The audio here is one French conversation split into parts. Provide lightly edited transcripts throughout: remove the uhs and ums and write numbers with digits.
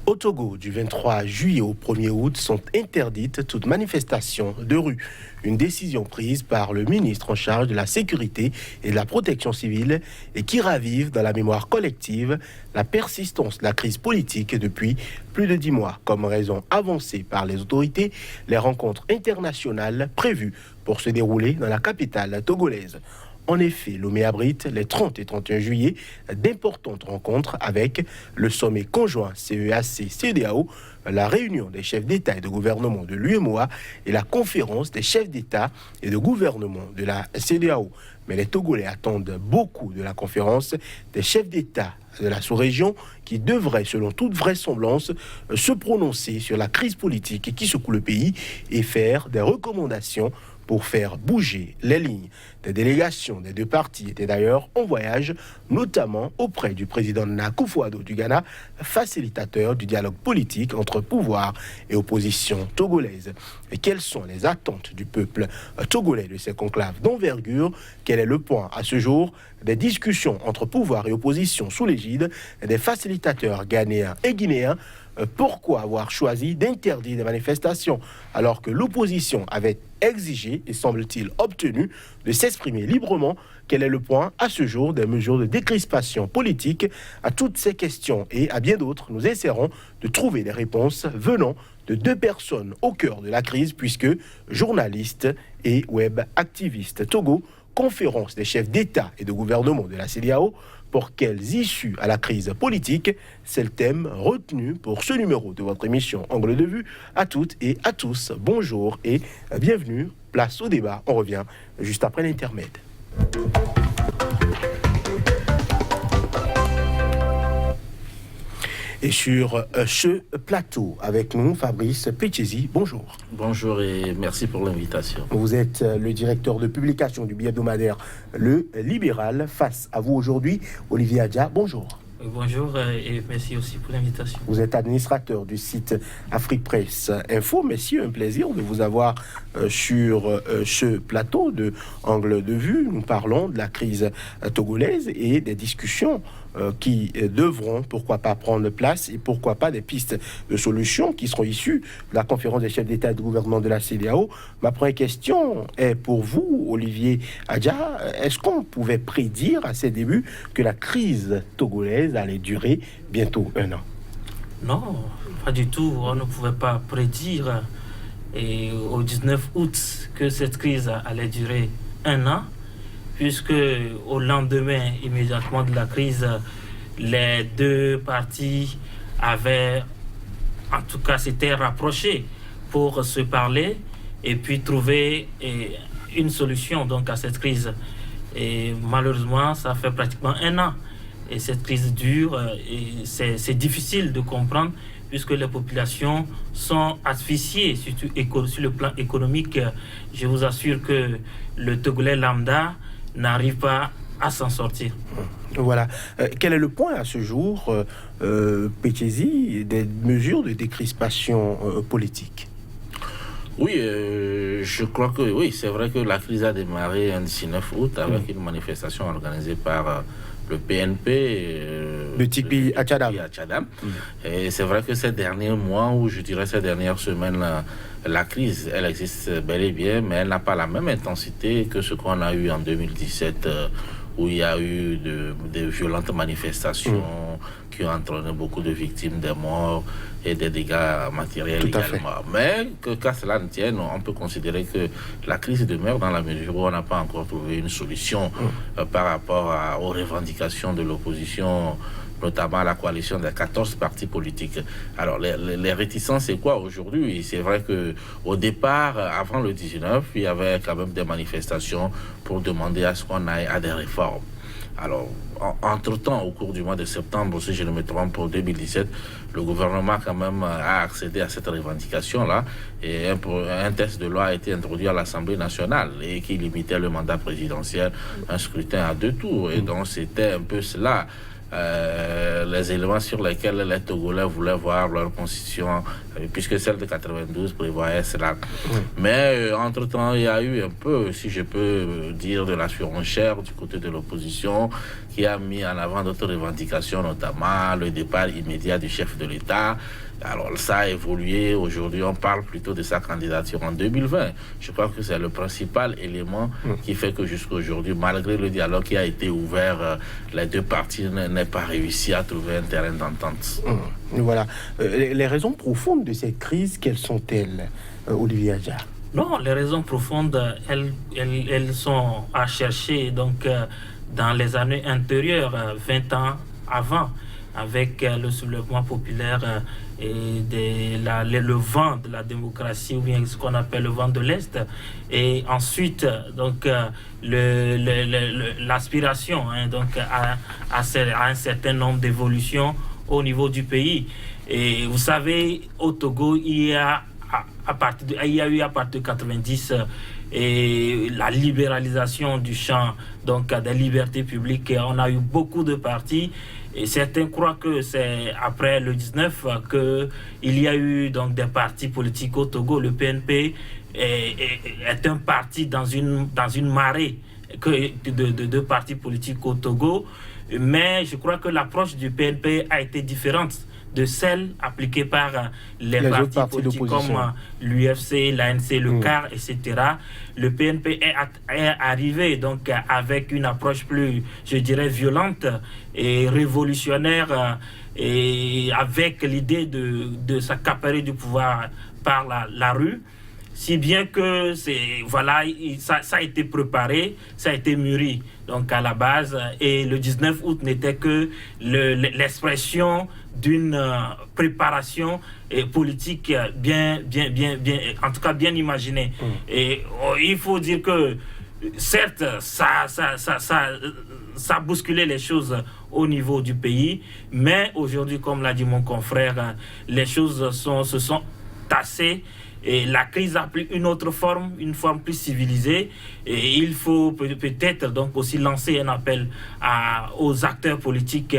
Au Togo, du 23 juillet au 1er août, sont interdites toutes manifestations de rue. Une décision prise par le ministre en charge de la sécurité et de la protection civile et qui ravive dans la mémoire collective la persistance de la crise politique depuis plus de 10 mois. Comme raison avancée par les autorités, les rencontres internationales prévues pour se dérouler dans la capitale togolaise. En effet, Lomé abrite les 30 et 31 juillet d'importantes rencontres avec le sommet conjoint CEAC-CEDEAO, la réunion des chefs d'État et de gouvernement de l'UEMOA et la conférence des chefs d'État et de gouvernement de la CEDEAO. Mais les Togolais attendent beaucoup de la conférence des chefs d'État de la sous-région qui devrait, selon toute vraisemblance, se prononcer sur la crise politique qui secoue le pays et faire des recommandations pour faire bouger les lignes. Des délégations des deux partis étaient d'ailleurs en voyage, notamment auprès du président Nana Akufo-Addo du Ghana, facilitateur du dialogue politique entre pouvoir et opposition togolaise. Et quelles sont les attentes du peuple togolais de ces conclaves d'envergure? Quel est le point à ce jour des discussions entre pouvoir et opposition sous l'égide des facilitateurs ghanéens et guinéens? Pourquoi avoir choisi d'interdire des manifestations alors que l'opposition avait exigé et semble-t-il obtenu de s'exprimer librement? Quel est le point à ce jour des mesures de décrispation politique? À toutes ces questions et à bien d'autres, nous essaierons de trouver des réponses venant de deux personnes au cœur de la crise puisque journalistes et web activistes. Togo, conférence des chefs d'État et de gouvernement de la CEDEAO. Pour quelles issues à la crise politique? C'est le thème retenu pour ce numéro de votre émission Angle de vue. À toutes et à tous, bonjour et bienvenue. Place au débat, on revient juste après l'intermède. Et sur ce plateau, avec nous, Fabrice Pechesi, bonjour. Bonjour et merci pour l'invitation. Vous êtes le directeur de publication du bi-hebdomadaire Le Libéral. Face à vous aujourd'hui, Olivier Adja, bonjour. Bonjour et merci aussi pour l'invitation. Vous êtes administrateur du site Afrique Presse Info. Messieurs, un plaisir de vous avoir sur ce plateau de Angle de vue. Nous parlons de la crise togolaise et des discussions qui devront, pourquoi pas, prendre place et pourquoi pas des pistes de solutions qui seront issues de la conférence des chefs d'État et de gouvernement de la CEDEAO. Ma première question est pour vous, Olivier Adja. Est-ce qu'on pouvait prédire à ses débuts que la crise togolaise allait durer bientôt 1 an? Non, pas du tout. On ne pouvait pas prédire au 19 août que cette crise allait durer 1 an, puisque au lendemain immédiatement de la crise, les deux parties avaient, en tout cas, s'étaient rapprochés pour se parler et puis trouver une solution donc à cette crise. Et malheureusement, ça fait pratiquement 1 an. Et cette crise dure et c'est difficile de comprendre puisque les populations sont asphyxiées, surtout sur le plan économique. Je vous assure que le Togolais lambda n'arrive pas à s'en sortir. Voilà. Quel est le point à ce jour, Pechesi, des mesures de décrispation politique? Oui, je crois que oui, c'est vrai que la crise a démarré le 19 août avec une manifestation organisée par le PNP de Tikpi à Tchadam. Et c'est vrai que ces derniers mois, ou je dirais ces dernières semaines, la crise, elle existe bel et bien, mais elle n'a pas la même intensité que ce qu'on a eu en 2017, où il y a eu de violentes manifestations qui ont entraîné beaucoup de victimes, des morts et des dégâts matériels également. Mais qu'à cela ne tienne, on peut considérer que la crise demeure dans la mesure où on n'a pas encore trouvé une solution par rapport aux revendications de l'opposition, notamment la coalition des 14 partis politiques. Alors, les réticences, c'est quoi aujourd'hui? C'est vrai qu'au départ, avant le 19, il y avait quand même des manifestations pour demander à ce qu'on aille à des réformes. Alors, entre-temps, au cours du mois de septembre, si je ne me trompe, pour 2017, le gouvernement quand même a accédé à cette revendication-là et un texte de loi a été introduit à l'Assemblée nationale et qui limitait le mandat présidentiel, un scrutin à 2 tours. Et donc, c'était un peu cela. les éléments sur lesquels les Togolais voulaient voir leur constitution, puisque celle de 92 prévoyait cela. Mais entre-temps, il y a eu un peu, si je peux dire, de la surenchère du côté de l'opposition, qui a mis en avant d'autres revendications, notamment le départ immédiat du chef de l'État. Alors ça a évolué. Aujourd'hui, on parle plutôt de sa candidature en 2020. Je crois que c'est le principal élément qui fait que jusqu'à aujourd'hui, malgré le dialogue qui a été ouvert, les deux parties n'ont pas réussi à trouver un terrain d'entente. Voilà. Les raisons profondes de cette crise, quelles sont-elles, Olivier Adja? Non, les raisons profondes, elles sont à chercher donc, dans les années antérieures, 20 ans avant, avec le soulèvement populaire et le vent de la démocratie, ou bien ce qu'on appelle le vent de l'Est, et ensuite donc l'aspiration donc à un certain nombre d'évolutions au niveau du pays. Et vous savez, au Togo, il y a eu à partir de 90 et la libéralisation du champ donc des libertés publiques. On a eu beaucoup de partis. Et certains croient que c'est après le 19 qu'il y a eu donc des partis politiques au Togo. Le PNP est un parti dans une marée de partis politiques au Togo. Mais je crois que l'approche du PNP a été différente de celle appliquée par les partis politiques comme l'UFC, l'ANC, le CAR, etc. Le PNP est arrivé donc avec une approche plus, je dirais, violente et révolutionnaire, et avec l'idée de s'accaparer du pouvoir par la rue. Si bien que ça a été préparé, ça a été mûri donc à la base, et le 19 août n'était que l'expression d'une préparation politique bien, en tout cas bien imaginée. Et il faut dire que certes, ça a bousculé les choses au niveau du pays, mais aujourd'hui, comme l'a dit mon confrère, les choses se sont tassées. Et la crise a pris une autre forme, une forme plus civilisée. Et il faut peut-être donc aussi lancer un appel aux acteurs politiques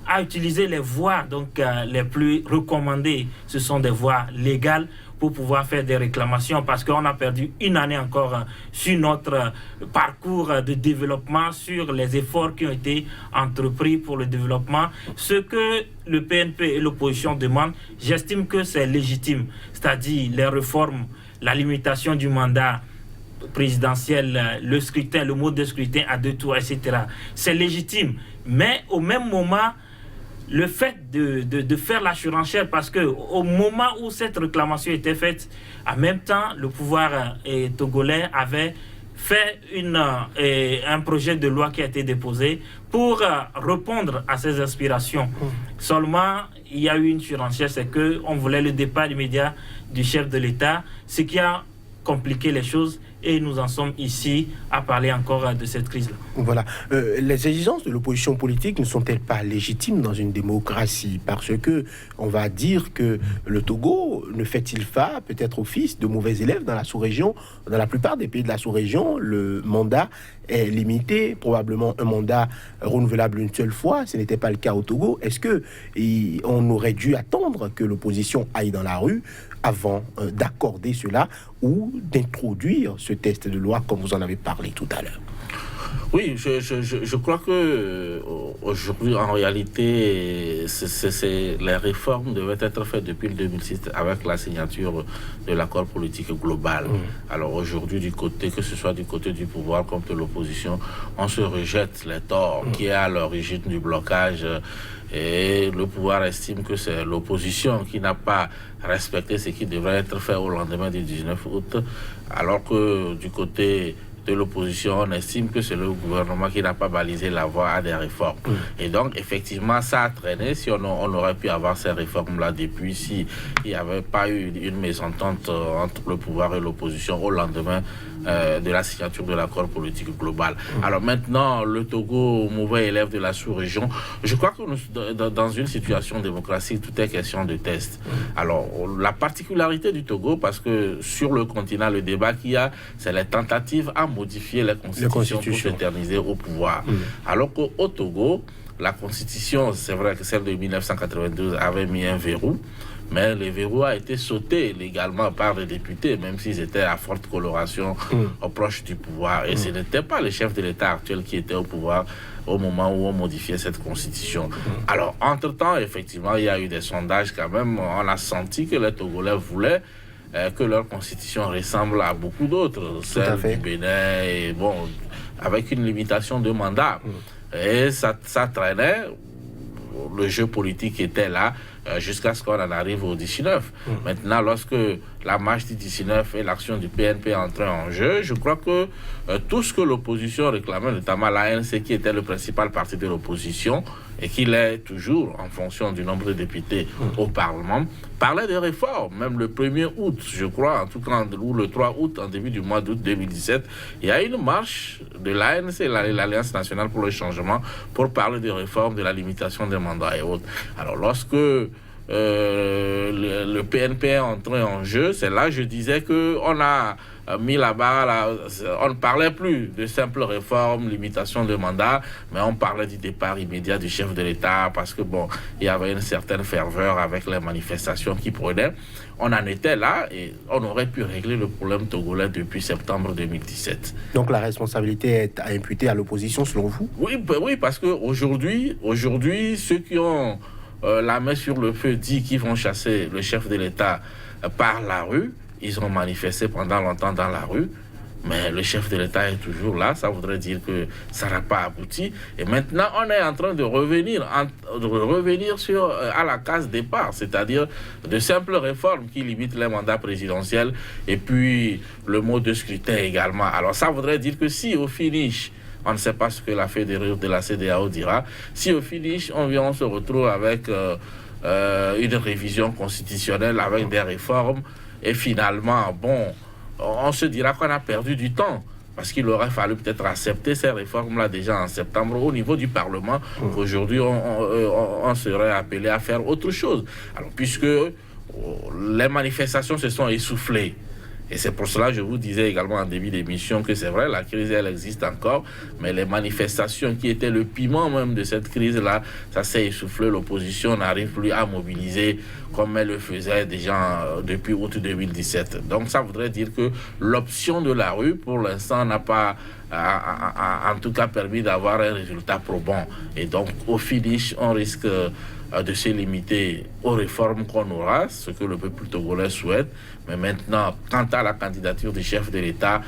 à utiliser les voies donc, les plus recommandées. Ce sont des voies légales pour pouvoir faire des réclamations, parce qu'on a perdu une année encore sur notre parcours de développement, sur les efforts qui ont été entrepris pour le développement. Ce que le PNP et l'opposition demandent, j'estime que c'est légitime, c'est-à-dire les réformes, la limitation du mandat présidentiel, le scrutin, le mode de scrutin à 2 tours, etc. C'est légitime, mais au même moment, le fait de faire la surenchère, parce qu'au moment où cette réclamation était faite, en même temps, le pouvoir togolais avait fait un projet de loi qui a été déposé pour répondre à ces aspirations. Seulement, il y a eu une surenchère, c'est qu'on voulait le départ immédiat du chef de l'État, ce qui a compliqué les choses, et nous en sommes ici à parler encore de cette crise-là. Voilà. Les exigences de l'opposition politique ne sont-elles pas légitimes dans une démocratie? Parce que on va dire que le Togo ne fait-il pas peut-être office de mauvais élèves dans la sous-région? Dans la plupart des pays de la sous-région, le mandat est limité, probablement un mandat renouvelable une seule fois. Ce n'était pas le cas au Togo. Est-ce que on aurait dû attendre que l'opposition aille dans la rue avant d'accorder cela ou d'introduire ce test de loi comme vous en avez parlé tout à l'heure? Oui, je crois que aujourd'hui, en réalité, les réformes devaient être faites depuis le 2006 avec la signature de l'accord politique global. Alors aujourd'hui, que ce soit du côté du pouvoir comme de l'opposition, on se rejette les torts qui est à l'origine du blocage. Et le pouvoir estime que c'est l'opposition qui n'a pas respecté ce qui devrait être fait au lendemain du 19 août, alors que du côté de l'opposition, on estime que c'est le gouvernement qui n'a pas balisé la voie à des réformes. Et donc, effectivement, ça a traîné. Si on aurait pu avoir ces réformes-là depuis, s'il n'y avait pas eu une mésentente entre le pouvoir et l'opposition au lendemain de la signature de l'accord politique global. Alors maintenant, le Togo, mauvais élève de la sous-région, je crois que dans une situation démocratique, tout est question de test. Alors, la particularité du Togo, parce que sur le continent, le débat qu'il y a, c'est les tentatives à modifier les constitutions pour s'éterniser au pouvoir. Alors qu'au Togo, la Constitution, c'est vrai que celle de 1992 avait mis un verrou, mais le verrou a été sauté légalement par les députés, même s'ils étaient à forte coloration proche du pouvoir. Et ce n'était pas le chef de l'État actuel qui était au pouvoir au moment où on modifiait cette Constitution. Alors, entre-temps, effectivement, il y a eu des sondages quand même. On a senti que les Togolais voulaient que leur Constitution ressemble à beaucoup d'autres, celle du Bénin, et bon, avec une limitation de mandat. Et ça traînait. Le jeu politique était là jusqu'à ce qu'on en arrive au 19. Maintenant, lorsque la marche du 19 et l'action du PNP entraient en jeu, je crois que tout ce que l'opposition réclamait, notamment l'ANC qui était le principal parti de l'opposition et qui l'est toujours en fonction du nombre de députés au Parlement, parlait de réformes. Même le 1er août, je crois, en tout cas, ou le 3 août, en début du mois d'août 2017, il y a une marche de l'ANC, l'Alliance nationale pour le changement, pour parler de réformes, de la limitation des mandats et autres. Alors, lorsque le PNP est entré en jeu, c'est là je disais qu'on a mis la barre là, on ne parlait plus de simples réformes, limitation de mandat, mais on parlait du départ immédiat du chef de l'État parce que bon, il y avait une certaine ferveur avec les manifestations qui prenaient. On en était là et on aurait pu régler le problème togolais depuis septembre 2017. Donc la responsabilité est imputée à l'opposition selon vous? Oui, parce qu'aujourd'hui, ceux qui ont la main sur le feu dit qu'ils vont chasser le chef de l'État par la rue. Ils ont manifesté pendant longtemps dans la rue, mais le chef de l'État est toujours là. Ça voudrait dire que ça n'a pas abouti. Et maintenant, on est en train de revenir à la case départ, c'est-à-dire de simples réformes qui limitent les mandats présidentiels et puis le mode de scrutin également. Alors ça voudrait dire que si au finish, on ne sait pas ce que la fédérale de la CEDEAO dira, si au finish, on se retrouve avec une révision constitutionnelle, avec des réformes, et finalement, bon, on se dira qu'on a perdu du temps. Parce qu'il aurait fallu peut-être accepter ces réformes-là déjà en septembre au niveau du Parlement. Aujourd'hui, on serait appelé à faire autre chose. Alors, puisque les manifestations se sont essoufflées, et c'est pour cela que je vous disais également en début d'émission que c'est vrai, la crise, elle existe encore, mais les manifestations qui étaient le piment même de cette crise-là, ça s'est essoufflé, l'opposition n'arrive plus à mobiliser comme elle le faisait déjà depuis août 2017. Donc ça voudrait dire que l'option de la rue, pour l'instant, n'a pas en tout cas permis d'avoir un résultat probant. Et donc au finish, on risque de se limiter aux réformes qu'on aura, ce que le peuple togolais souhaite. Mais maintenant, quant à la candidature du chef de l'État,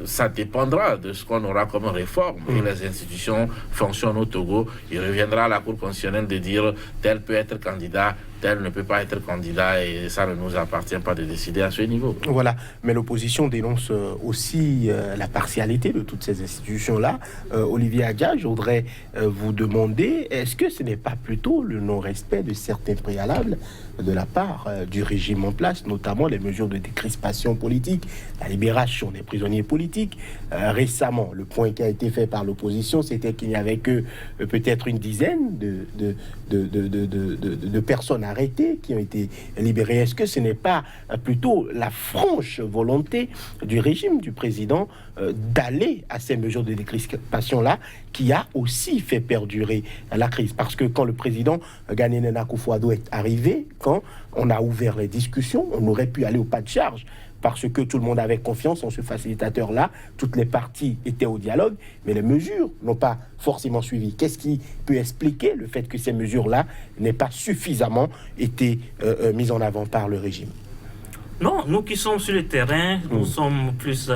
ça dépendra de ce qu'on aura comme réforme. Et les institutions fonctionnent au Togo. Il reviendra à la Cour constitutionnelle de dire tel peut être candidat, tel ne peut pas être candidat, et ça ne nous appartient pas de décider à ce niveau. Voilà, mais l'opposition dénonce aussi la partialité de toutes ces institutions-là. Olivier Adja, je voudrais vous demander, est-ce que ce n'est pas plutôt le non-respect de certains préalables de la part du régime en place, notamment les mesures de décrispation politique, la libération des prisonniers politiques? Récemment, le point qui a été fait par l'opposition, c'était qu'il n'y avait que peut-être une dizaine de personnes arrêtées qui ont été libérées. Est-ce que ce n'est pas plutôt la franche volonté du régime, du président, d'aller à ces mesures de décrispation-là, qui a aussi fait perdurer la crise? Parce que quand le président Ghané Nana Akufo-Addo est arrivé, quand on a ouvert les discussions, on aurait pu aller au pas de charge, parce que tout le monde avait confiance en ce facilitateur-là, toutes les parties étaient au dialogue, mais les mesures n'ont pas forcément suivi. Qu'est-ce qui peut expliquer le fait que ces mesures-là n'aient pas suffisamment été mises en avant par le régime? Non, nous qui sommes sur le terrain, nous sommes plus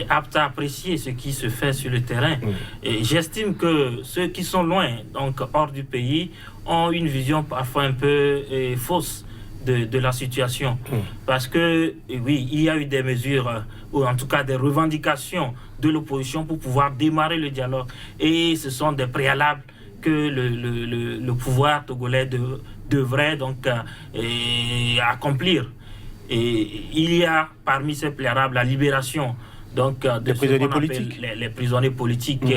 aptes à apprécier ce qui se fait sur le terrain. Et j'estime que ceux qui sont loin, donc hors du pays, ont une vision parfois un peu fausse de la situation. Parce que, oui, il y a eu des mesures, ou en tout cas des revendications de l'opposition pour pouvoir démarrer le dialogue. Et ce sont des préalables que le pouvoir togolais devrait donc accomplir. Et il y a parmi ces préalables la libération donc de prisonniers politiques. Les prisonniers politiques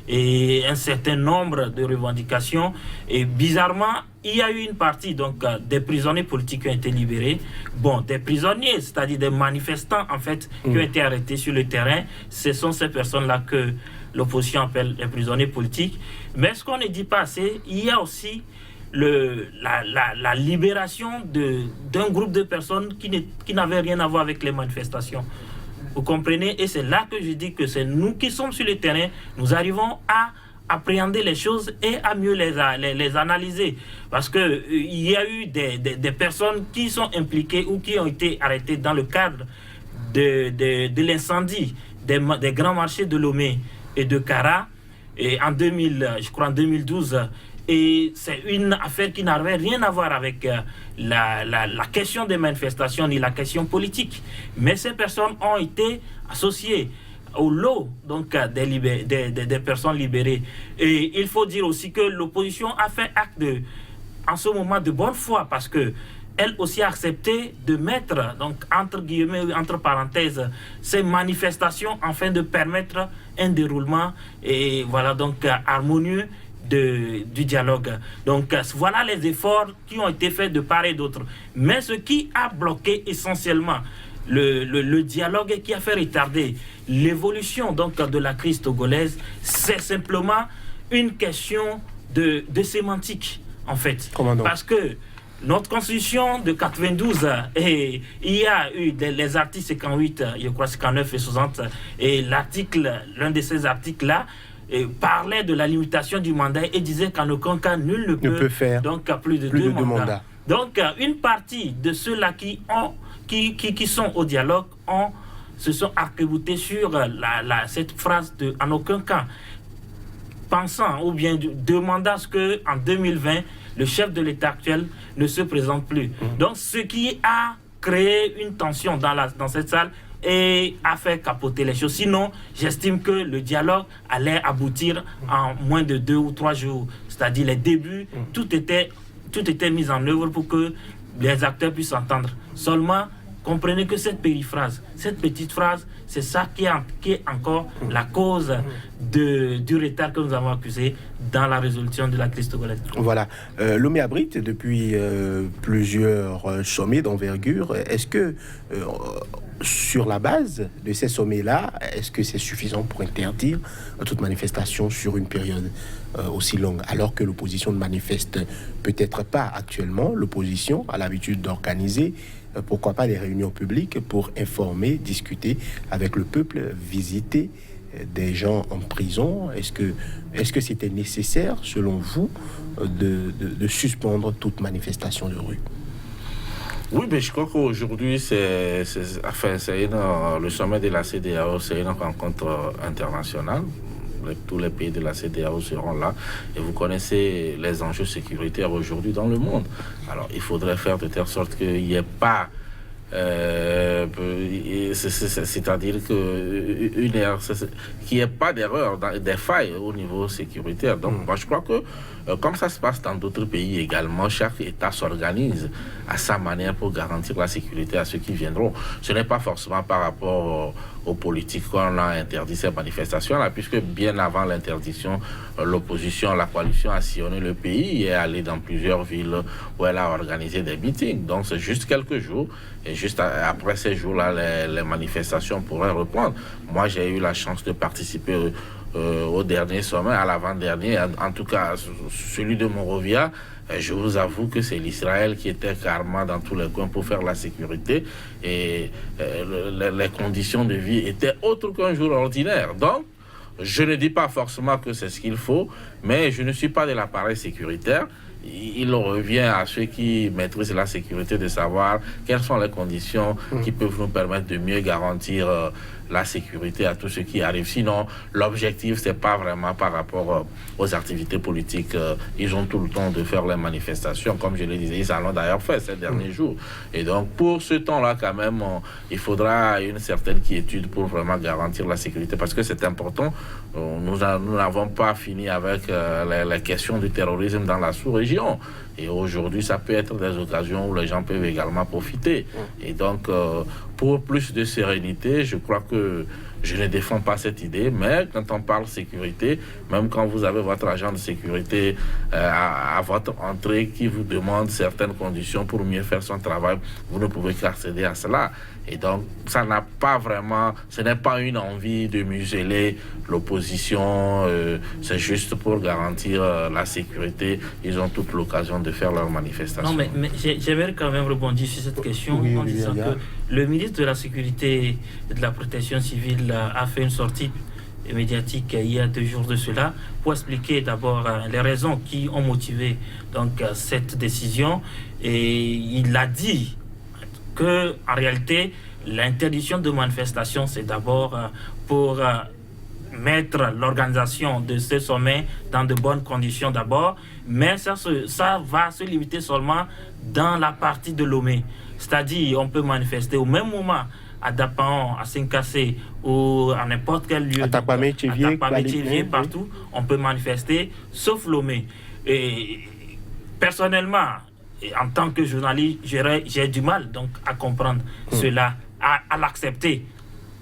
et un certain nombre de revendications. Et bizarrement, il y a eu une partie donc des prisonniers politiques qui ont été libérés. Bon, des prisonniers, c'est-à-dire des manifestants en fait, qui ont été arrêtés sur le terrain. Ce sont ces personnes-là que l'opposition appelle les prisonniers politiques. Mais ce qu'on ne dit pas assez, il y a aussi la libération d'un groupe de personnes qui n'avaient rien à voir avec les manifestations. Vous comprenez? Et c'est là que je dis que c'est nous qui sommes sur le terrain, nous arrivons à appréhender les choses et à mieux les analyser. Parce qu'il y a eu des personnes qui sont impliquées ou qui ont été arrêtées dans le cadre de l'incendie des grands marchés de Lomé et de Kara, et en 2012. Et c'est une affaire qui n'avait rien à voir avec la question des manifestations ni la question politique. Mais ces personnes ont été associées au lot donc, des personnes libérées. Et il faut dire aussi que l'opposition a fait acte en ce moment de bonne foi, parce que elle aussi a accepté de mettre, donc entre guillemets, entre parenthèses, ces manifestations afin de permettre un déroulement et voilà donc harmonieux du dialogue. Donc voilà les efforts qui ont été faits de part et d'autre. Mais ce qui a bloqué essentiellement le dialogue et qui a fait retarder l'évolution donc de la crise togolaise, c'est simplement une question de sémantique en fait. Comment donc? Parce que notre constitution de 92, et il y a eu les articles 58, je crois 59 et 60, et l'un de ces articles-là parlait de la limitation du mandat et disait qu'en aucun cas nul ne peut faire donc plus de deux mandats. Donc une partie de ceux-là qui sont au dialogue se sont arc-boutés sur cette phrase de en aucun cas, pensant ou bien demandant à ce qu'en 2020, le chef de l'État actuel ne se présente plus. Donc, ce qui a créé une tension dans cette salle et a fait capoter les choses. Sinon, j'estime que le dialogue allait aboutir en moins de 2 ou 3 jours. C'est-à-dire les débuts, tout était mis en œuvre pour que les acteurs puissent s'entendre. Seulement, comprenez que cette périphrase, cette petite phrase, c'est ça qui est encore la cause du retard que nous avons accusé dans la résolution de la crise togolaise. Voilà. Lomé abrite depuis plusieurs sommets d'envergure. Est-ce que, sur la base de ces sommets-là, est-ce que c'est suffisant pour interdire toute manifestation sur une période aussi longue, alors que l'opposition ne manifeste peut-être pas actuellement? L'opposition a l'habitude d'organiser pourquoi pas des réunions publiques pour informer, discuter avec le peuple, visiter des gens en prison. Est-ce que c'était nécessaire, selon vous, de suspendre toute manifestation de rue? Oui, mais je crois qu'aujourd'hui, le sommet de la CEDEAO, c'est une rencontre internationale. Tous les pays de la CEDEAO seront là et vous connaissez les enjeux sécuritaires aujourd'hui dans le monde. Alors, il faudrait faire de telle sorte qu'il n'y ait pas c'est-à-dire qu'il n'y ait pas d'erreur, des failles au niveau sécuritaire. Donc, moi, je crois que, comme ça se passe dans d'autres pays également, chaque État s'organise à sa manière pour garantir la sécurité à ceux qui viendront. Ce n'est pas forcément par rapport aux politiques qu'on a interdit ces manifestations-là, puisque bien avant l'interdiction, l'opposition, la coalition a sillonné le pays et est allée dans plusieurs villes où elle a organisé des meetings. Donc, c'est juste quelques jours. Et juste après ces jours-là, les manifestations pourraient reprendre. Moi, j'ai eu la chance de participer au dernier sommet, à l'avant-dernier, en tout cas celui de Monrovia. Je vous avoue que c'est l'Israël qui était carrément dans tous les coins pour faire la sécurité. Et les conditions de vie étaient autres qu'un jour ordinaire. Donc, je ne dis pas forcément que c'est ce qu'il faut, mais je ne suis pas de l'appareil sécuritaire. Il revient à ceux qui maîtrisent la sécurité de savoir quelles sont les conditions qui peuvent nous permettre de mieux garantir la sécurité à tous ceux qui arrivent. Sinon, l'objectif, c'est pas vraiment par rapport aux activités politiques. Ils ont tout le temps de faire les manifestations, comme je le disais, ils en ont d'ailleurs fait ces derniers jours. Et donc, pour ce temps-là, quand même, il faudra une certaine quiétude pour vraiment garantir la sécurité, parce que c'est important. Nous n'avons pas fini avec les questions du terrorisme dans la sous-région. Et aujourd'hui, ça peut être des occasions où les gens peuvent également profiter. Et donc, pour plus de sérénité, je crois que je ne défends pas cette idée, mais quand on parle sécurité, même quand vous avez votre agent de sécurité à votre entrée qui vous demande certaines conditions pour mieux faire son travail, vous ne pouvez qu'accéder à cela. Et donc, ça n'a pas vraiment, ce n'est pas une envie de museler l'opposition, c'est juste pour garantir la sécurité. Ils ont toute l'occasion de faire leur manifestation. Non, mais j'aimerais quand même rebondir sur cette question en disant que le ministre de la Sécurité et de la Protection civile a fait une sortie médiatique il y a 2 jours de cela pour expliquer d'abord les raisons qui ont motivé donc cette décision, et il a dit que en réalité l'interdiction de manifestation c'est d'abord pour mettre l'organisation de ce sommet dans de bonnes conditions d'abord, mais ça va se limiter seulement dans la partie de Lomé, c'est-à-dire on peut manifester au même moment à Dapaon, à Sinkassé ou à n'importe quel lieu, à Tapamé, Tchévier, partout, on peut manifester, sauf Lomé. Et personnellement, en tant que journaliste, j'ai du mal donc à comprendre cela, à l'accepter.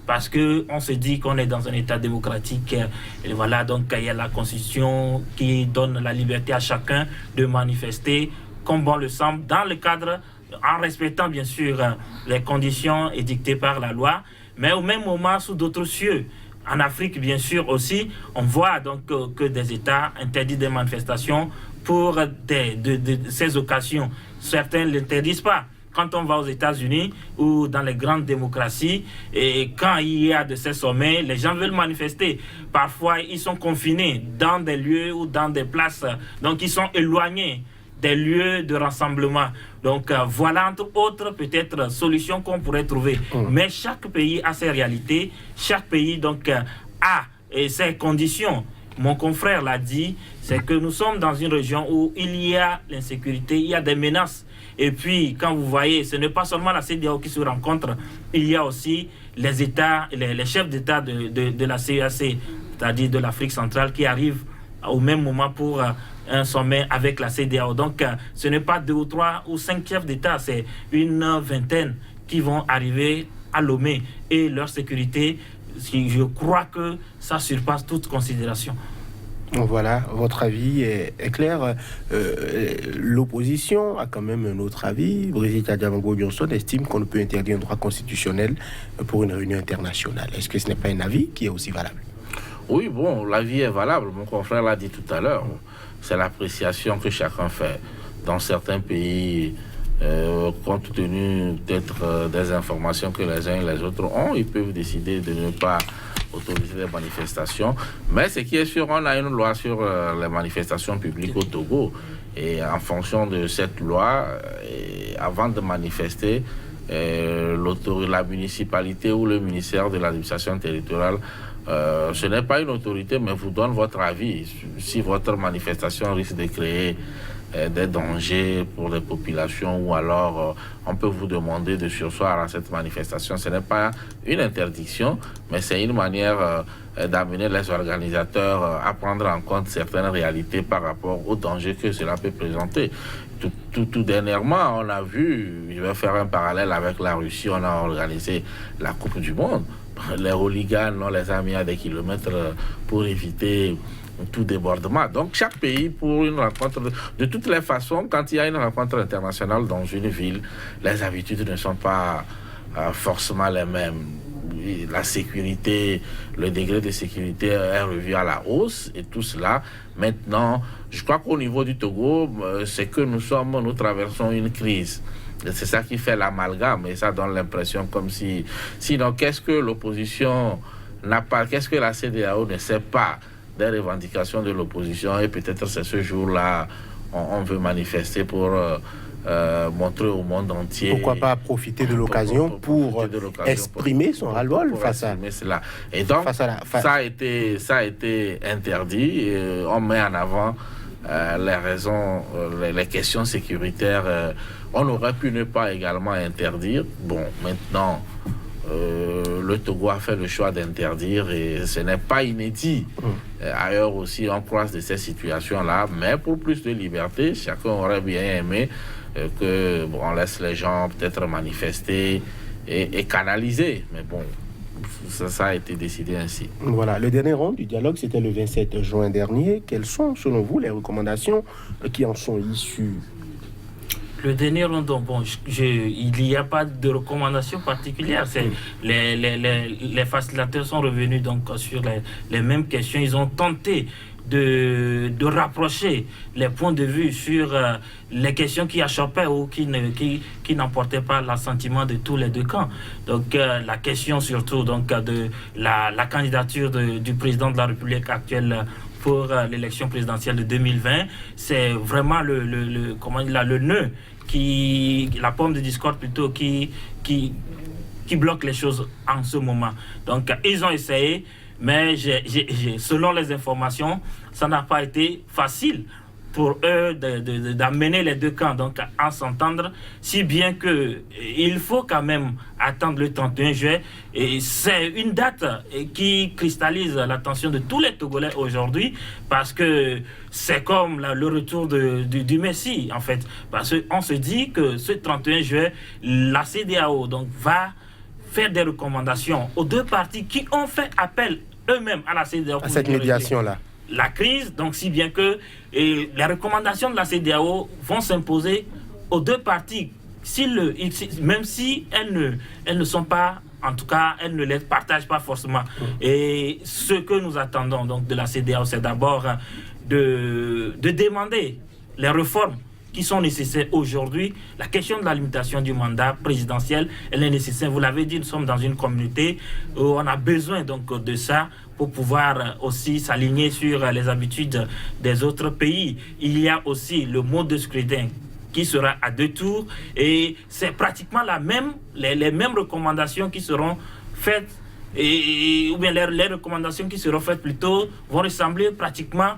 Parce qu'on se dit qu'on est dans un État démocratique, et voilà, donc il y a la Constitution qui donne la liberté à chacun de manifester comme bon le semble, dans le cadre, en respectant bien sûr les conditions édictées par la loi, mais au même moment sous d'autres cieux. En Afrique, bien sûr aussi, on voit donc que des États interdisent des manifestations pour ces occasions. Certains ne l'interdisent pas. Quand on va aux États-Unis ou dans les grandes démocraties, et quand il y a de ces sommets, les gens veulent manifester. Parfois, ils sont confinés dans des lieux ou dans des places, donc ils sont éloignés des lieux de rassemblement. Donc voilà entre autres peut-être solutions qu'on pourrait trouver. Mais chaque pays a ses réalités, chaque pays donc a ses conditions. Mon confrère l'a dit, c'est que nous sommes dans une région où il y a l'insécurité, il y a des menaces. Et puis, quand vous voyez, ce n'est pas seulement la CEDEAO qui se rencontre, il y a aussi les États, les chefs d'État de la CEAC, c'est-à-dire de l'Afrique centrale, qui arrivent au même moment pour un sommet avec la CEDEAO. Donc, ce n'est pas 2 ou 3 ou 5 chefs d'État, c'est une vingtaine qui vont arriver à Lomé. Et leur sécurité, je crois que ça surpasse toute considération. Voilà, votre avis est clair. L'opposition a quand même un autre avis. Brigitte Adiamango-Johnson estime qu'on ne peut interdire un droit constitutionnel pour une réunion internationale. Est-ce que ce n'est pas un avis qui est aussi valable? Oui, bon, l'avis est valable. Mon confrère l'a dit tout à l'heure. C'est l'appréciation que chacun fait. Dans certains pays, compte tenu peut-être des informations que les uns et les autres ont, ils peuvent décider de ne pas autoriser les manifestations. Mais ce qui est sûr, on a une loi sur les manifestations publiques au Togo. Et en fonction de cette loi, avant de manifester, la municipalité ou le ministère de l'administration territoriale, ce n'est pas une autorité, mais vous donne votre avis. Si votre manifestation risque de créer des dangers pour les populations, ou alors on peut vous demander de surseoir à cette manifestation. Ce n'est pas une interdiction, mais c'est une manière d'amener les organisateurs à prendre en compte certaines réalités par rapport aux dangers que cela peut présenter. Tout dernièrement, on a vu, je vais faire un parallèle avec la Russie, on a organisé la Coupe du Monde. Les hooligans, on les a mis à des kilomètres pour éviter tout débordement. Donc chaque pays, pour une rencontre, de toutes les façons, quand il y a une rencontre internationale dans une ville, les habitudes ne sont pas forcément les mêmes. La sécurité, le degré de sécurité est revu à la hausse et tout cela. Maintenant, je crois qu'au niveau du Togo, c'est que nous traversons une crise. C'est ça qui fait l'amalgame, et ça donne l'impression comme si... Sinon, qu'est-ce que l'opposition n'a pas, qu'est-ce que la CEDEAO ne sait pas des revendications de l'opposition, et peut-être c'est ce jour-là on veut manifester pour montrer au monde entier. Pourquoi pas profiter de l'occasion pour exprimer son ras-le-bol face à cela. Et donc, ça a été interdit, et on met en avant les raisons, les questions sécuritaires. On aurait pu ne pas également interdire. Bon, maintenant, le Togo a fait le choix d'interdire et ce n'est pas inédit. Ailleurs aussi, on croise de ces situations-là, mais pour plus de liberté, chacun aurait bien aimé on laisse les gens peut-être manifester et canaliser. Mais bon, ça a été décidé ainsi. Voilà, le dernier round du dialogue, c'était le 27 juin dernier. Quelles sont, selon vous, les recommandations qui en sont issues? Le dernier round, il n'y a pas de recommandations particulières. Les facilitateurs sont revenus donc sur les mêmes questions. Ils ont tenté de rapprocher les points de vue sur les questions qui achoppaient ou qui n'emportaient pas l'assentiment de tous les deux camps. Donc la question surtout de la candidature du président de la République actuelle pour l'élection présidentielle de 2020, c'est vraiment le nœud, la pomme de discorde plutôt qui bloque les choses en ce moment. Donc ils ont essayé, mais selon les informations, ça n'a pas été facile pour eux d'amener les deux camps donc à s'entendre, si bien que il faut quand même attendre le 31 juillet. Et c'est une date qui cristallise l'attention de tous les Togolais aujourd'hui, parce que c'est comme le retour du Messie, en fait. Parce qu'on se dit que ce 31 juillet, la CEDEAO donc, va faire des recommandations aux deux parties qui ont fait appel eux-mêmes à la CEDEAO. À cette médiation-là. La crise, donc si bien que les recommandations de la CEDEAO vont s'imposer aux deux parties, même si elles ne sont pas, en tout cas, elles ne les partagent pas forcément. Et ce que nous attendons donc de la CEDEAO, c'est d'abord de demander les réformes qui sont nécessaires aujourd'hui. La question de la limitation du mandat présidentiel, elle est nécessaire. Vous l'avez dit, nous sommes dans une communauté où on a besoin donc de ça pour pouvoir aussi s'aligner sur les habitudes des autres pays. Il y a aussi le mode de scrutin qui sera à 2 tours, et c'est pratiquement les mêmes recommandations qui seront faites, ou bien les recommandations qui seront faites plutôt vont ressembler pratiquement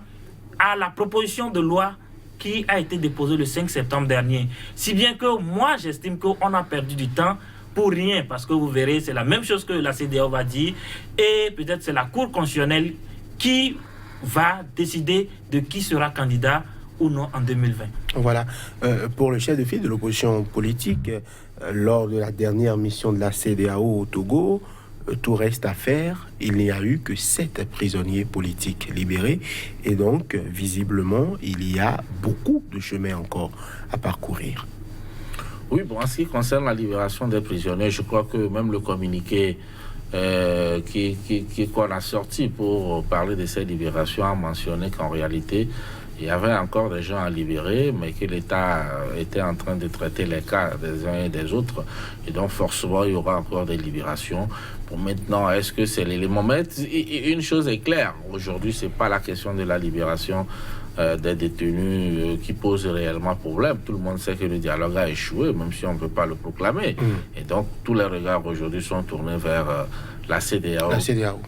à la proposition de loi qui a été déposée le 5 septembre dernier. Si bien que moi, j'estime qu'on a perdu du temps pour rien, parce que vous verrez, c'est la même chose que la CEDEAO va dire, et peut-être c'est la Cour constitutionnelle qui va décider de qui sera candidat ou non en 2020. Voilà. Pour le chef de file de l'opposition politique, lors de la dernière mission de la CEDEAO au Togo, tout reste à faire. Il n'y a eu que 7 prisonniers politiques libérés, et donc, visiblement, il y a beaucoup de chemin encore à parcourir. Oui, bon, en ce qui concerne la libération des prisonniers, je crois que même le communiqué qu'on a sorti pour parler de ces libérations a mentionné qu'en réalité, il y avait encore des gens à libérer, mais que l'État était en train de traiter les cas des uns et des autres. Et donc, forcément, il y aura encore des libérations. Pour maintenant, est-ce que c'est l'élément? Mais une chose est claire. Aujourd'hui, ce n'est pas la question de la libération des détenus qui pose réellement problème. Tout le monde sait que le dialogue a échoué, même si on ne peut pas le proclamer. Et donc, tous les regards aujourd'hui sont tournés vers la CEDEAO,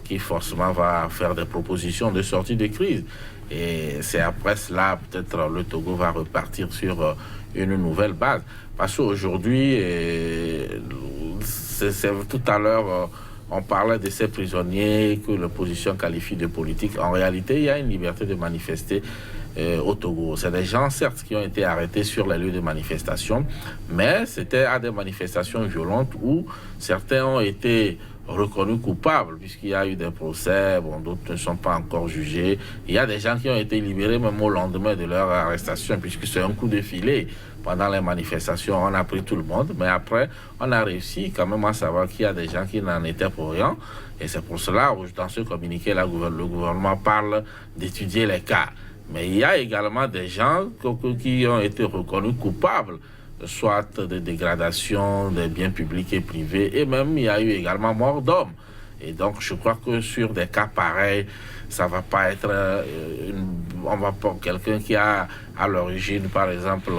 qui forcément va faire des propositions de sortie de crise. Et c'est après cela, peut-être, le Togo va repartir sur une nouvelle base. Parce qu'aujourd'hui, tout à l'heure, on parlait de ces prisonniers que l'opposition qualifie de politiques. En réalité, il y a une liberté de manifester au Togo. C'est des gens, certes, qui ont été arrêtés sur les lieux de manifestation, mais c'était à des manifestations violentes où certains ont été reconnus coupables, puisqu'il y a eu des procès, d'autres ne sont pas encore jugés. Il y a des gens qui ont été libérés même au lendemain de leur arrestation, puisque c'est un coup de filet. Pendant les manifestations, on a pris tout le monde, mais après, on a réussi quand même à savoir qu'il y a des gens qui n'en étaient pour rien. Et c'est pour cela, dans ce communiqué, le gouvernement parle d'étudier les cas. Mais il y a également des gens qui ont été reconnus coupables, soit de dégradation des biens publics et privés, et même il y a eu également mort d'hommes. Et donc je crois que sur des cas pareils, ça va pas être on va pas quelqu'un qui a à l'origine, par exemple,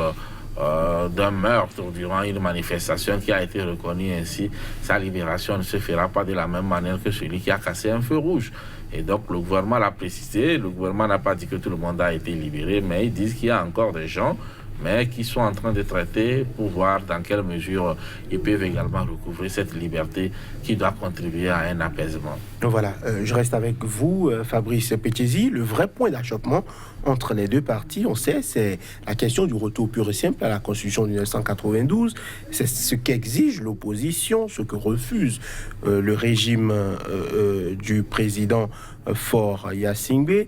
d'un meurtre durant une manifestation qui a été reconnu ainsi, sa libération ne se fera pas de la même manière que celui qui a cassé un feu rouge. Et donc le gouvernement l'a précisé, le gouvernement n'a pas dit que tout le monde a été libéré, mais ils disent qu'il y a encore des gens mais qui sont en train de traiter pour voir dans quelle mesure ils peuvent également recouvrer cette liberté qui doit contribuer à un apaisement. Voilà, je reste avec vous, Fabrice Pétiesi. Le vrai point d'achoppement entre les deux parties, on sait, c'est la question du retour pur et simple à la Constitution de 1992. C'est ce qu'exige l'opposition, ce que refuse le régime du président Faure Gnassingbé,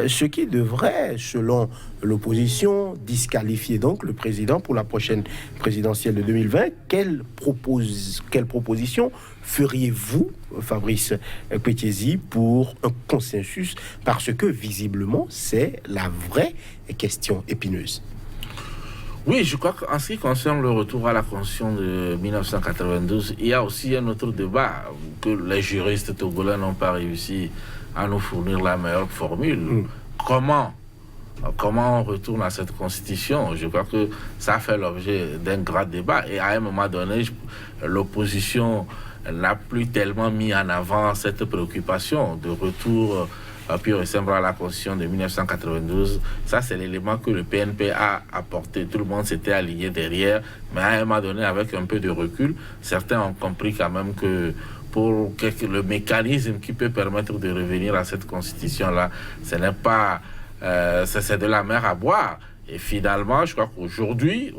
ce qui devrait, selon l'opposition, disqualifier donc le président pour la prochaine présidentielle de 2020. Quelle proposition feriez-vous, Fabrice Pétiesi, pour un consensus? Parce que, visiblement, c'est la vraie question épineuse. Oui, je crois qu'en ce qui concerne le retour à la Constitution de 1992, il y a aussi un autre débat que les juristes togolais n'ont pas réussi à nous fournir la meilleure formule. Comment on retourne à cette Constitution? Je crois que ça fait l'objet d'un grand débat. Et à un moment donné, l'opposition n'a plus tellement mis en avant cette préoccupation de retour pur et simple à la Constitution de 1992. Ça, c'est l'élément que le PNP a apporté. Tout le monde s'était aligné derrière, mais à un moment donné, avec un peu de recul, certains ont compris quand même que pour le mécanisme qui peut permettre de revenir à cette Constitution-là, ce n'est pas... c'est de la mer à boire. Et finalement, je crois qu'aujourd'hui,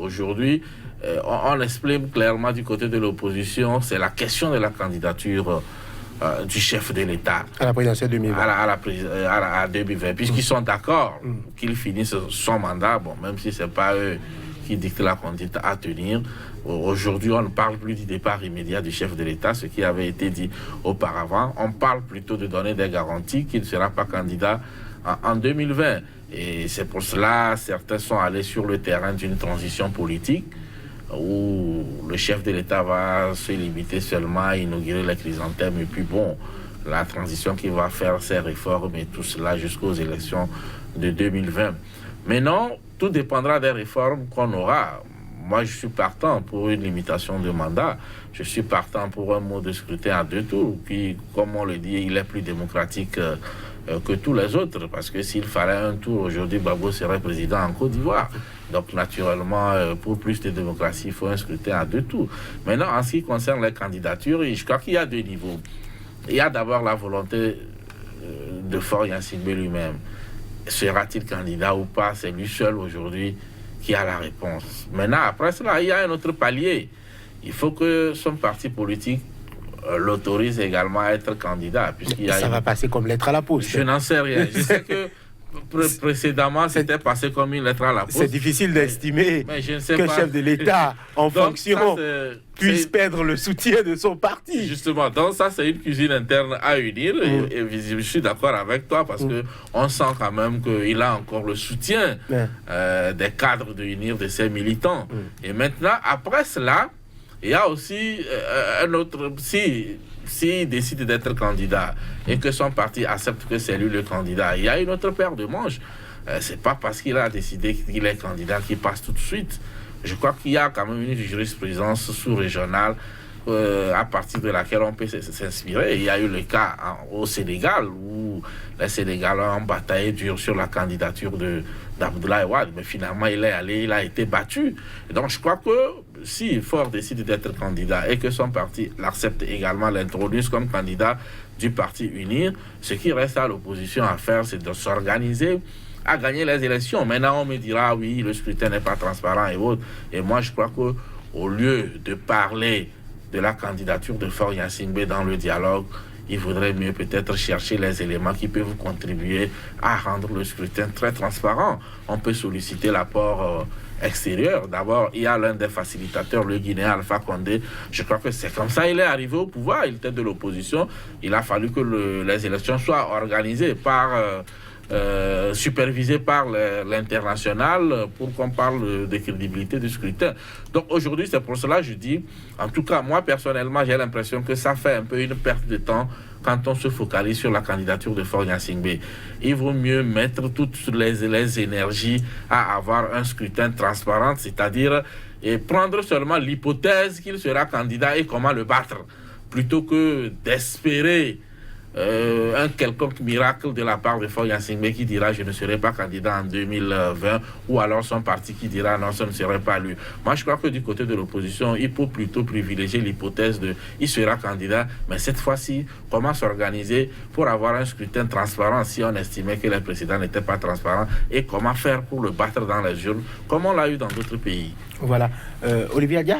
on exprime clairement du côté de l'opposition, c'est la question de la candidature du chef de l'État. À la présidentielle 2020. À 2020, puisqu'ils sont d'accord qu'il finisse son mandat, bon, même si ce n'est pas eux qui dictent la conduite à tenir. Aujourd'hui, on ne parle plus du départ immédiat du chef de l'État, ce qui avait été dit auparavant. On parle plutôt de donner des garanties qu'il ne sera pas candidat en 2020. Et c'est pour cela certains sont allés sur le terrain d'une transition politique où le chef de l'État va se limiter seulement à inaugurer les chrysanthèmes. Et puis bon, la transition qui va faire ses réformes et tout cela jusqu'aux élections de 2020. Mais non, tout dépendra des réformes qu'on aura. Moi, je suis partant pour une limitation de mandat. Je suis partant pour un mode de scrutin à 2 tours, qui, comme on le dit, il est plus démocratique que tous les autres. Parce que s'il fallait un tour, aujourd'hui, Gbagbo serait président en Côte d'Ivoire. Donc, naturellement, pour plus de démocratie, il faut un scrutin à 2 tours. Maintenant, en ce qui concerne les candidatures, je crois qu'il y a 2 niveaux. Il y a d'abord la volonté de Faure Gnassingbé lui-même. Sera-t-il candidat ou pas? C'est lui seul aujourd'hui qui a la réponse. Maintenant, après cela, il y a un autre palier. Il faut que son parti politique l'autorise également à être candidat. Ça va passer comme lettre à la poste. Je n'en sais rien. Je sais que précédemment, c'était passé comme une lettre à la poste. C'est difficile d'estimer qu'un chef de l'État en fonction puisse perdre le soutien de son parti. Justement, donc ça, c'est une cuisine interne à unir. Et je suis d'accord avec toi parce qu'on sent quand même qu'il a encore le soutien des cadres de unir de ses militants. Et maintenant, après cela, il y a aussi un autre... S'il décide d'être candidat et que son parti accepte que c'est lui le candidat, il y a une autre paire de manches. C'est pas parce qu'il a décidé qu'il est candidat qu'il passe tout de suite. Je crois qu'il y a quand même une jurisprudence sous-régionale à partir de laquelle on peut s'inspirer. Il y a eu le cas au Sénégal où les Sénégalais ont bataillé dur sur la candidature d'Abdoulaye Wade, mais finalement il a été battu. Et donc je crois que si Faure décide d'être candidat et que son parti l'accepte également, l'introduise comme candidat du parti UNIR, ce qui reste à l'opposition à faire, c'est de s'organiser à gagner les élections. Maintenant, on me dira, oui, le scrutin n'est pas transparent et autres. Et moi, je crois qu'au lieu de parler de la candidature de Faure Gnassingbé dans le dialogue, il vaudrait mieux peut-être chercher les éléments qui peuvent contribuer à rendre le scrutin très transparent. On peut solliciter l'apport extérieur. D'abord, il y a l'un des facilitateurs, le Guinéen Alpha Condé. Je crois que c'est comme ça il est arrivé au pouvoir. Il était de l'opposition. Il a fallu que les élections soient organisées supervisé par l'international pour qu'on parle de crédibilité du scrutin. Donc aujourd'hui, c'est pour cela que je dis, en tout cas, moi personnellement, j'ai l'impression que ça fait un peu une perte de temps quand on se focalise sur la candidature de Faure Gnassingbé. Il vaut mieux mettre toutes les énergies à avoir un scrutin transparent, c'est-à-dire et prendre seulement l'hypothèse qu'il sera candidat et comment le battre, plutôt que d'espérer un quelconque miracle de la part de Faure Gnassingbé qui dira je ne serai pas candidat en 2020, ou alors son parti qui dira non, ça ne serait pas lui. Moi, je crois que du côté de l'opposition, il faut plutôt privilégier l'hypothèse de il sera candidat, mais cette fois-ci, comment s'organiser pour avoir un scrutin transparent si on estimait que les précédents n'étaient pas transparents, et comment faire pour le battre dans les urnes, comme on l'a eu dans d'autres pays. Voilà. Olivier Adia,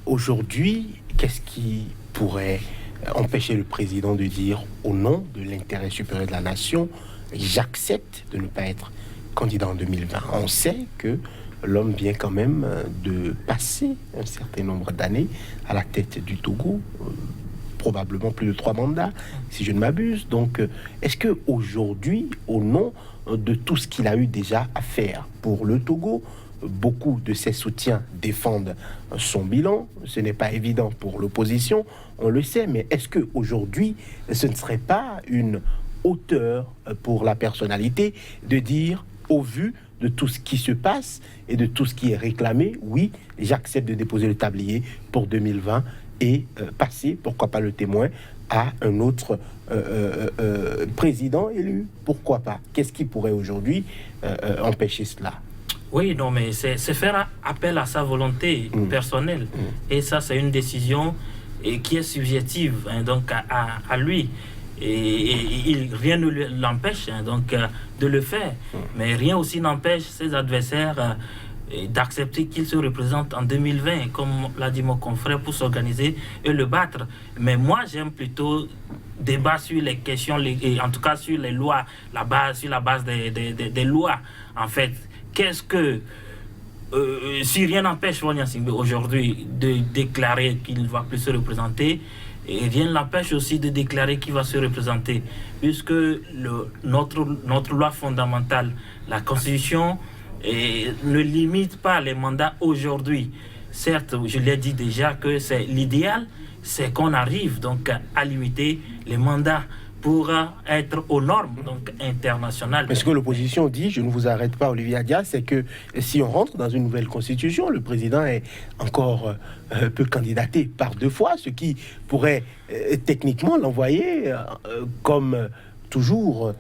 aujourd'hui, qu'est-ce qui pourrait empêcher le président de dire au nom de l'intérêt supérieur de la nation, j'accepte de ne pas être candidat en 2020? On sait que l'homme vient quand même de passer un certain nombre d'années à la tête du Togo, probablement plus de 3 mandats, si je ne m'abuse. Donc, est-ce qu'aujourd'hui, au nom de tout ce qu'il a eu déjà à faire pour le Togo, beaucoup de ses soutiens défendent son bilan. Ce n'est pas évident pour l'opposition, on le sait, mais est-ce qu'aujourd'hui, ce ne serait pas une hauteur pour la personnalité de dire, au vu de tout ce qui se passe et de tout ce qui est réclamé, oui, j'accepte de déposer le tablier pour 2020 et passer, pourquoi pas le témoin, à un autre président élu? Pourquoi pas? Qu'est-ce qui pourrait aujourd'hui empêcher cela? Oui, non, mais c'est faire appel à sa volonté personnelle. Et ça, c'est une décision qui est subjective, hein, donc à lui. Et rien ne l'empêche donc de le faire. Mais rien aussi n'empêche ses adversaires d'accepter qu'il se représente en 2020, comme l'a dit mon confrère, pour s'organiser et le battre. Mais moi, j'aime plutôt débat sur les questions, et en tout cas sur les lois, sur la base des lois, en fait. Qu'est-ce que, si rien n'empêche Faure Gnassingbé aujourd'hui de déclarer qu'il ne va plus se représenter, et rien ne l'empêche aussi de déclarer qu'il va se représenter, puisque notre loi fondamentale, la Constitution, ne limite pas les mandats aujourd'hui. Certes, je l'ai dit déjà que c'est l'idéal, c'est qu'on arrive donc à limiter les mandats pour être aux normes donc internationales. Mais ce que l'opposition dit, je ne vous arrête pas Olivier Adia, c'est que si on rentre dans une nouvelle constitution, le président est encore peut candidater par 2 fois, ce qui pourrait techniquement l'envoyer comme toujours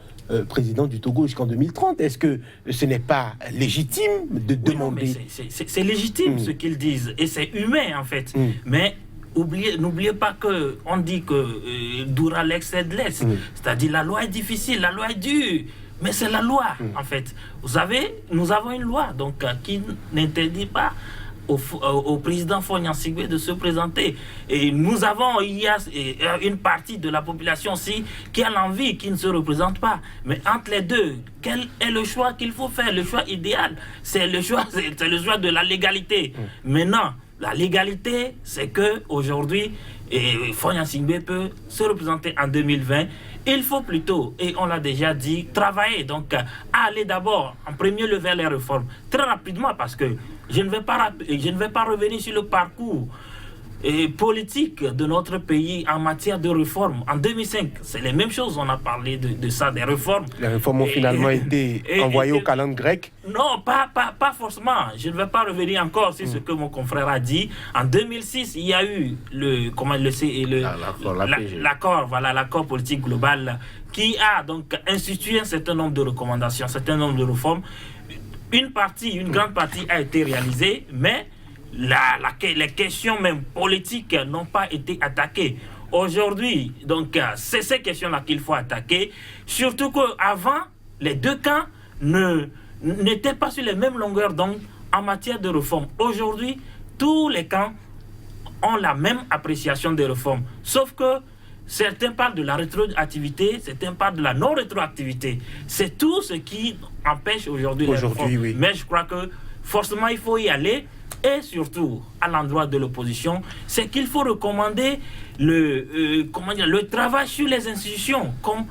président du Togo jusqu'en 2030. Est-ce que ce n'est pas légitime de demander? C'est légitime ce qu'ils disent, et c'est humain en fait. Mais n'oubliez pas qu'on dit que dura lex sed lex, c'est-à-dire la loi est difficile, la loi est dure, mais c'est la loi en fait. Vous savez, nous avons une loi donc qui n'interdit pas au président Faure Gnassingbé de se présenter. Et il y a une partie de la population aussi qui a l'envie, qui ne se représente pas. Mais entre les deux, quel est le choix qu'il faut faire? Le choix idéal, c'est le choix de la légalité. Maintenant, la légalité, c'est que aujourd'hui, Faure Gnassingbé peut se représenter en 2020. Il faut plutôt, et on l'a déjà dit, travailler, donc aller d'abord en premier lieu vers les réformes, très rapidement, parce que je ne vais pas revenir sur le parcours politique de notre pays en matière de réformes. En 2005, c'est les mêmes choses, on a parlé de ça, des réformes. Les réformes ont finalement été envoyées au calendrier grec? Non, pas forcément. Je ne vais pas revenir encore sur ce que mon confrère a dit. En 2006, il y a eu l'accord politique global qui a donc institué un certain nombre de recommandations, un certain nombre de réformes. Une grande partie a été réalisée, mais les questions même politiques n'ont pas été attaquées. Aujourd'hui, donc, c'est ces questions-là qu'il faut attaquer. Surtout qu'avant, les deux camps n'étaient pas sur les mêmes longueurs d'onde en matière de réforme. Aujourd'hui, tous les camps ont la même appréciation des réformes. Sauf que certains parlent de la rétroactivité, certains parlent de la non-rétroactivité. C'est tout ce qui empêche aujourd'hui les réformes. Oui. Mais je crois que forcément, il faut y aller. Et surtout, à l'endroit de l'opposition, c'est qu'il faut recommander le travail sur les institutions, comme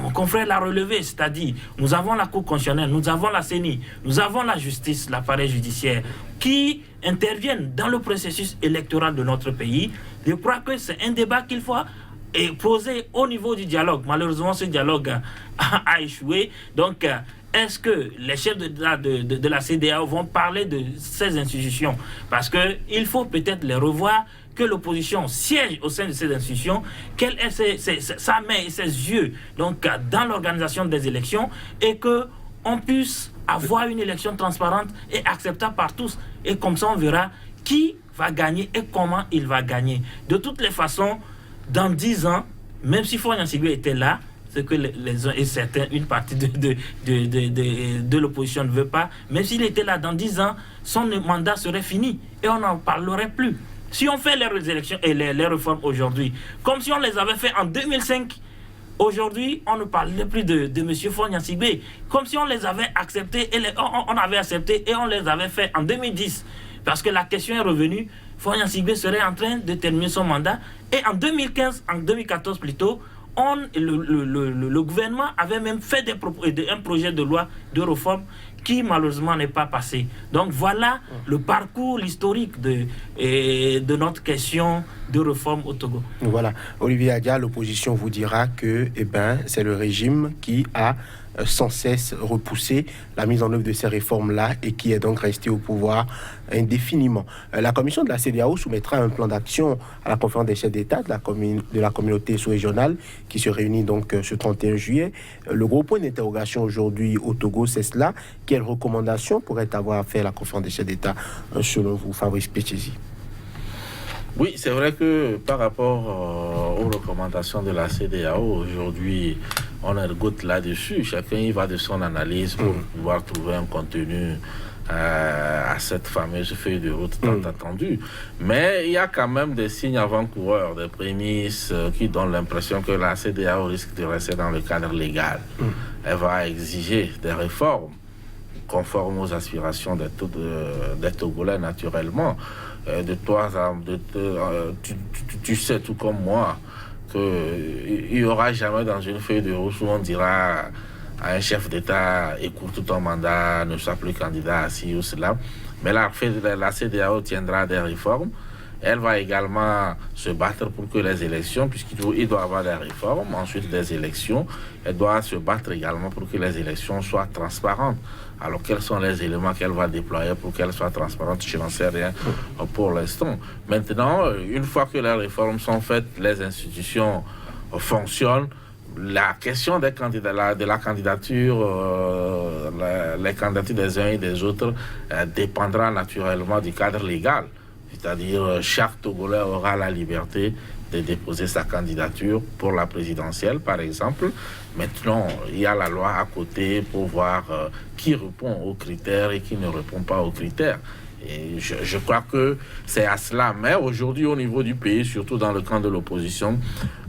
mon confrère l'a relevé, c'est-à-dire, nous avons la Cour constitutionnelle, nous avons la CENI, nous avons la justice, l'appareil judiciaire, qui interviennent dans le processus électoral de notre pays. Je crois que c'est un débat qu'il faut poser au niveau du dialogue. Malheureusement, ce dialogue a échoué. Donc, est-ce que les chefs de la CEDEAO vont parler de ces institutions? Parce qu'il faut peut-être les revoir, que l'opposition siège au sein de ces institutions, qu'elle ait sa main et ses yeux donc, dans l'organisation des élections et qu'on puisse avoir une élection transparente et acceptable par tous. Et comme ça, on verra qui va gagner et comment il va gagner. De toutes les façons, dans 10 ans, même si Faure Gnassingbé était là, ce que une partie de l'opposition ne veut pas, même s'il était là dans 10 ans, son mandat serait fini et on n'en parlerait plus. Si on fait les élections et les réformes aujourd'hui, comme si on les avait fait en 2005, aujourd'hui, on ne parlerait plus de M. Faure Gnassingbé, comme si on les avait acceptés, on avait accepté et on les avait fait en 2010. Parce que la question est revenue, Faure Gnassingbé serait en train de terminer son mandat. Et en 2014 plutôt, le gouvernement avait même fait un projet de loi de réforme qui malheureusement n'est pas passé. Donc voilà le parcours, l'historique de notre question de réforme au Togo. Voilà. Olivier Adia, l'opposition vous dira que c'est le régime qui a sans cesse repoussé la mise en œuvre de ces réformes-là et qui est donc resté au pouvoir indéfiniment. La commission de la CEDEAO soumettra un plan d'action à la conférence des chefs d'État de la communauté sous-régionale qui se réunit donc ce 31 juillet. Le gros point d'interrogation aujourd'hui au Togo, c'est cela. Quelles recommandations pourrait avoir fait la conférence des chefs d'État selon vous, Fabrice Péchesi? Oui, c'est vrai que par rapport aux recommandations de la CEDEAO, aujourd'hui, on ergote là-dessus. Chacun y va de son analyse pour pouvoir trouver un contenu à cette fameuse feuille de route tant attendue. Mais il y a quand même des signes avant-coureurs, des prémices qui donnent l'impression que la CEDEAO risque de rester dans le cadre légal. Elle va exiger des réformes conformes aux aspirations des Togolais naturellement. Tu sais tout comme moi qu'il n'y aura jamais dans une feuille de route où on dira à un chef d'État écoute ton mandat, ne sois plus candidat à ci ou cela. Mais la CEDEAO tiendra des réformes. Elle va également se battre pour que les élections, puisqu'il doit y avoir des réformes, ensuite des élections, elle doit se battre également pour que les élections soient transparentes. Alors, quels sont les éléments qu'elle va déployer pour qu'elles soient transparentes? Je n'en sais rien pour l'instant. Maintenant, une fois que les réformes sont faites, les institutions fonctionnent. La question des candidats, de la candidature, les candidatures des uns et des autres dépendra naturellement du cadre légal. C'est-à-dire, chaque Togolais aura la liberté de déposer sa candidature pour la présidentielle, par exemple. Maintenant, il y a la loi à côté pour voir qui répond aux critères et qui ne répond pas aux critères. Et je crois que c'est à cela. Mais aujourd'hui, au niveau du pays, surtout dans le camp de l'opposition,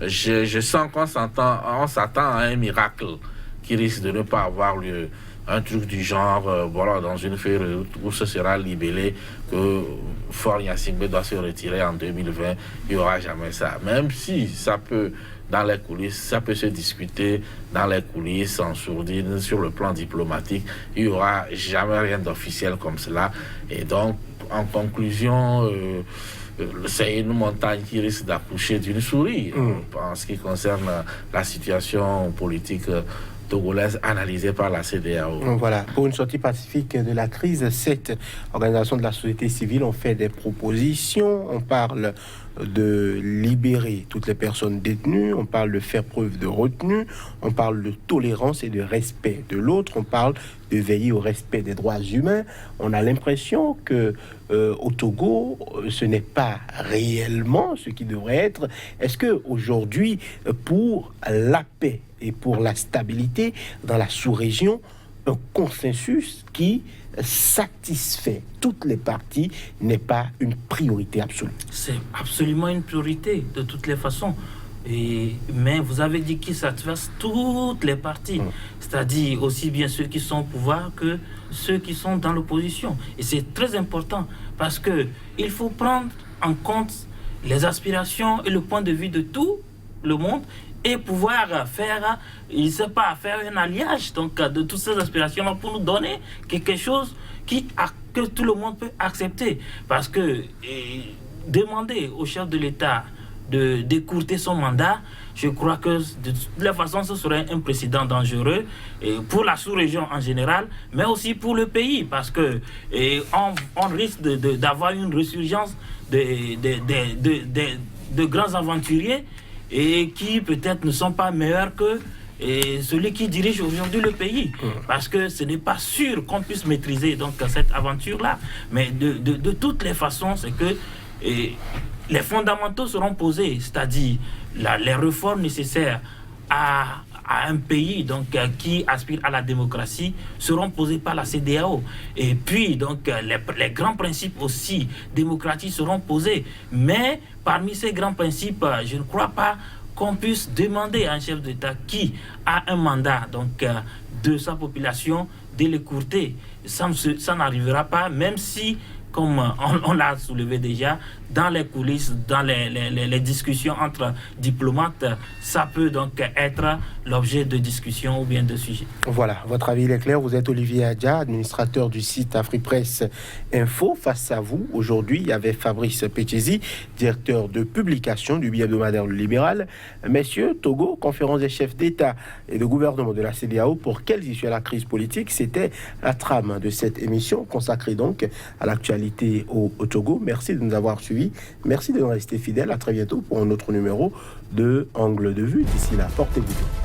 je sens qu'on s'attend à un miracle qui risque de ne pas avoir lieu. Un truc du genre, voilà, dans une feuille où ce sera libellé que Faure Gnassingbé doit se retirer en 2020, il n'y aura jamais ça. Même si ça peut, dans les coulisses, ça peut se discuter dans les coulisses, en sourdine, sur le plan diplomatique, il n'y aura jamais rien d'officiel comme cela. Et donc, en conclusion, c'est une montagne qui risque d'accoucher d'une souris en ce qui concerne la situation politique togolaise analysée par la CEDEAO. Voilà. Pour une sortie pacifique de la crise, 7 organisations de la société civile ont fait des propositions. On parle de libérer toutes les personnes détenues, on parle de faire preuve de retenue, on parle de tolérance et de respect de l'autre, on parle de veiller au respect des droits humains. On a l'impression que au Togo, ce n'est pas réellement ce qui devrait être. Est-ce que aujourd'hui, pour la paix et pour la stabilité dans la sous-région, un consensus qui satisfait toutes les parties n'est pas une priorité absolue? C'est absolument une priorité de toutes les façons. Mais vous avez dit qu'il satisfasse toutes les parties, c'est-à-dire aussi bien ceux qui sont au pouvoir que ceux qui sont dans l'opposition. Et c'est très important parce qu'il faut prendre en compte les aspirations et le point de vue de tout le monde et pouvoir faire, faire un alliage donc, de toutes ces aspirations pour nous donner quelque chose que tout le monde peut accepter. Parce que demander au chef de l'État d'écourter son mandat, je crois que de toute la façon, ce serait un précédent dangereux pour la sous-région en général, mais aussi pour le pays, parce que on risque d'avoir une résurgence de grands aventuriers et qui peut-être ne sont pas meilleurs que celui qui dirige aujourd'hui le pays. Parce que ce n'est pas sûr qu'on puisse maîtriser donc cette aventure-là. Mais de toutes les façons, c'est que les fondamentaux seront posés, c'est-à-dire les réformes nécessaires à un pays donc, qui aspire à la démocratie seront posées par la CEDEAO. Et puis, donc, les grands principes aussi démocratiques seront posés. Mais parmi ces grands principes, je ne crois pas qu'on puisse demander à un chef d'État qui a un mandat donc, de sa population de l'écourter. Ça n'arrivera pas, même si, comme on l'a soulevé déjà, dans les coulisses, dans les discussions entre diplomates, ça peut donc être l'objet de discussions ou bien de sujets. Voilà, votre avis est clair. Vous êtes Olivier Adja, administrateur du site Afripresse Info. Face à vous, aujourd'hui, il y avait Fabrice Pechesi, directeur de publication du bi-hebdomadaire Le Libéral. Messieurs, Togo, conférence des chefs d'État et de gouvernement de la CEDEAO pour quelles issues à la crise politique, c'était la trame de cette émission consacrée donc à l'actualité au Togo. Merci de nous avoir suivis. Merci de nous rester fidèles. À très bientôt pour un autre numéro de Angle de Vue. D'ici là, portez-vous bien.